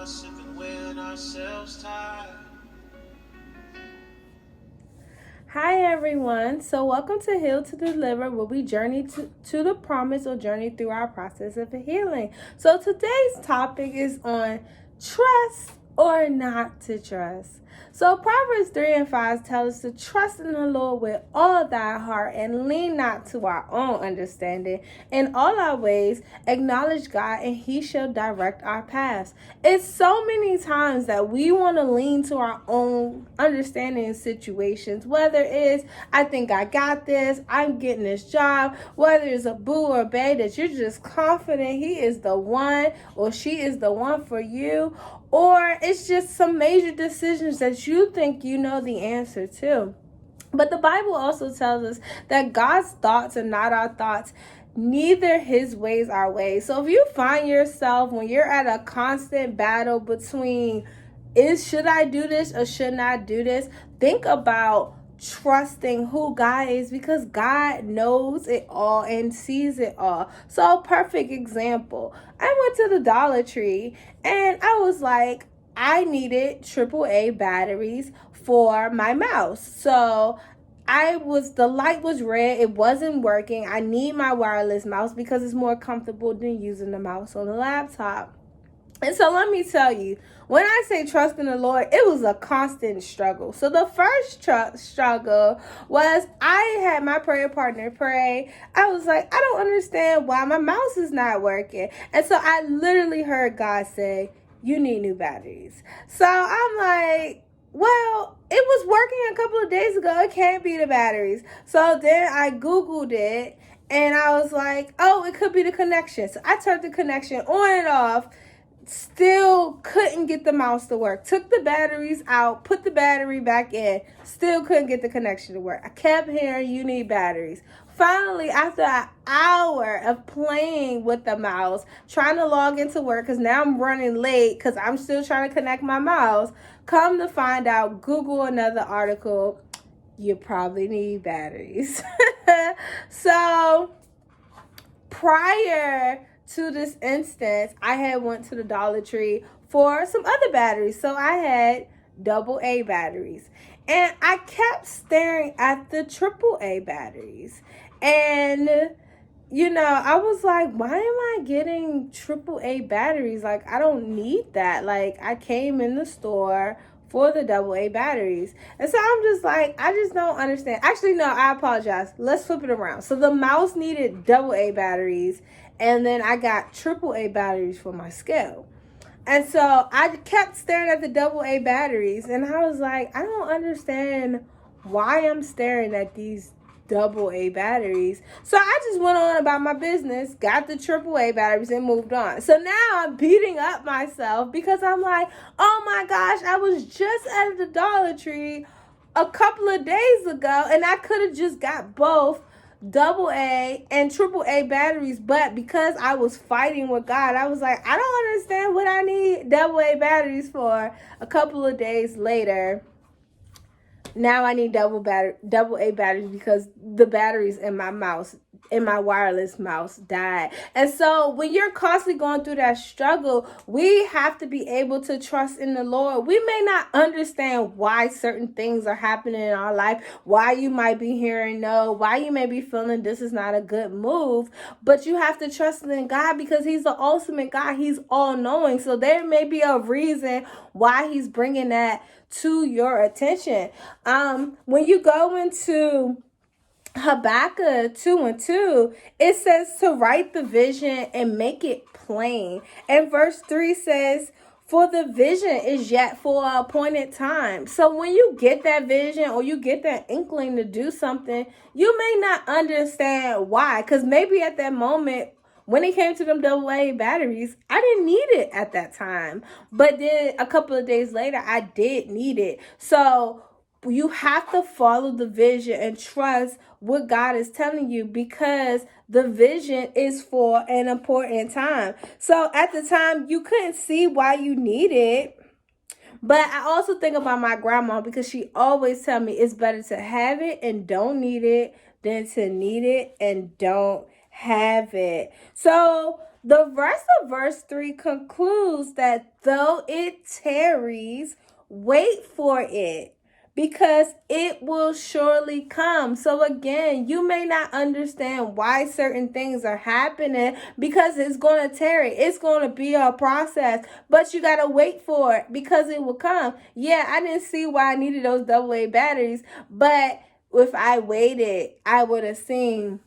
us even when ourselves tired. Hi everyone. So welcome to Heal to Deliver, where we journey to the promise or journey through our process of healing. So today's topic is on trust or not to trust. So Proverbs 3 and 5 tell us to trust in the Lord with all thy heart and lean not to our own understanding. In all our ways, acknowledge God and he shall direct our paths. It's so many times that we want to lean to our own understanding in situations, whether it's, I think I got this, I'm getting this job, whether it's a boo or a bae that you're just confident he is the one or she is the one for you, or it's just some major decisions that you think you know the answer to. But the Bible also tells us that God's thoughts are not our thoughts, neither his ways our ways. So if you find yourself when you're at a constant battle between should I do this or should not do this, think about trusting who God is, because God knows it all and sees it all. So perfect example, I went to the Dollar Tree and I was like, I needed AAA batteries for my mouse. So the light was red, it wasn't working. I need my wireless mouse because it's more comfortable than using the mouse on the laptop. And so let me tell you, when I say trust in the Lord, it was a constant struggle. So the first struggle was I had my prayer partner pray. I was like, I don't understand why my mouse is not working. And so I literally heard God say, you need new batteries. So I'm like, well, it was working a couple of days ago. It can't be the batteries. So then I Googled it and I was like, oh, it could be the connection. So I turned the connection on and off. Still couldn't get the mouse to work. Took the batteries out, put the battery back in. Still couldn't get the connection to work. I kept hearing you need batteries. Finally, after an hour of playing with the mouse, trying to log into work, because now I'm running late because I'm still trying to connect my mouse, come to find out, Google another article, you probably need batteries. So prior to this instance, I had went to the Dollar Tree for some other batteries. So I had AA batteries. And I kept staring at the AAA batteries. And I was like, why am I getting AAA batteries? Like, I don't need that. Like, I came in the store for the AA batteries. And so I'm just like, I just don't understand. Actually, no, I apologize. Let's flip it around. So the mouse needed AA batteries, and then I got AAA batteries for my scale. And so I kept staring at the AA batteries, and I was like, I don't understand why I'm staring at these AA batteries. So I just went on about my business, got the AAA batteries, and moved on. So now I'm beating up myself because I'm like, oh my gosh, I was just at the Dollar Tree a couple of days ago, and I could have just got both AA and AAA batteries, but because I was fighting with God, I was like, I don't understand what I need AA batteries for. A couple of days later, now I need AA batteries because the batteries in my mouse, in my wireless mouse, died. And so when you're constantly going through that struggle, we have to be able to trust in the Lord. We may not understand why certain things are happening in our life, why you might be hearing no, why you may be feeling this is not a good move, but you have to trust in God because he's the ultimate God. He's all knowing. So there may be a reason why he's bringing that to your attention. When you go into Habakkuk 2:2, it says to write the vision and make it plain. And verse 3 says, for the vision is yet for an appointed time. So when you get that vision or you get that inkling to do something, you may not understand why. Because maybe at that moment, when it came to them AA batteries, I didn't need it at that time. But then a couple of days later, I did need it. So you have to follow the vision and trust what God is telling you because the vision is for an important time. So at the time, you couldn't see why you need it. But I also think about my grandma because she always tell me it's better to have it and don't need it than to need it and don't have it. So The rest of verse 3 concludes that though it tarries, wait for it, because it will surely come. So again, you may not understand why certain things are happening, because it's going to tarry. It's going to be a process, but you got to wait for it because it will come. Yeah, I didn't see why I needed those AA batteries, but if I waited, I would have seen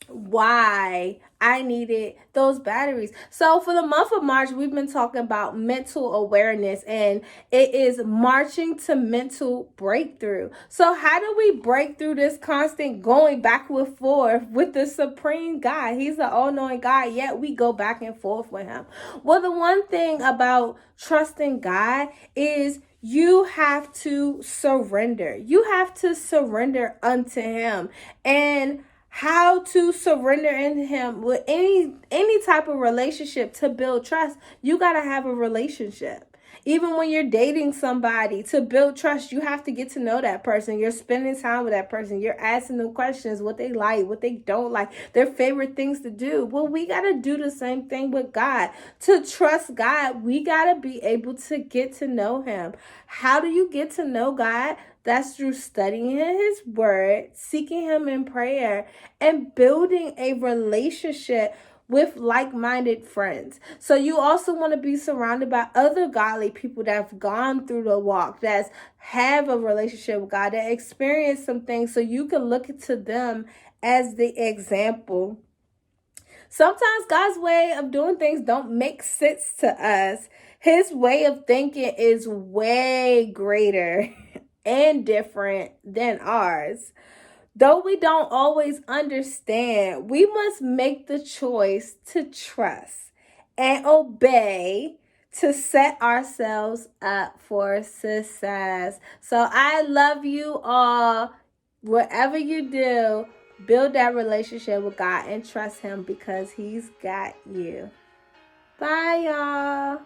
why I needed those batteries. So for the month of March, we've been talking about mental awareness, and it is marching to mental breakthrough. So how do we break through this constant going back and forth with the supreme God? He's the all-knowing God, yet we go back and forth with him. Well, the one thing about trusting God is you have to surrender. You have to surrender unto him. And how to surrender in him with any type of relationship to build trust, you got to have a relationship. Even when you're dating somebody, to build trust, you have to get to know that person. You're spending time with that person. You're asking them questions, what they like, what they don't like, their favorite things to do. Well, we got to do the same thing with God. To trust God, we got to be able to get to know him. How do you get to know God? That's through studying his word, seeking him in prayer, and building a relationship with like-minded friends. So you also want to be surrounded by other godly people that have gone through the walk, that have a relationship with God, that experience some things, so you can look to them as the example. Sometimes God's way of doing things don't make sense to us. His way of thinking is way greater and different than ours. Though we don't always understand, we must make the choice to trust and obey to set ourselves up for success. So I love you all. Whatever you do, build that relationship with God and trust him, because he's got you. Bye, y'all.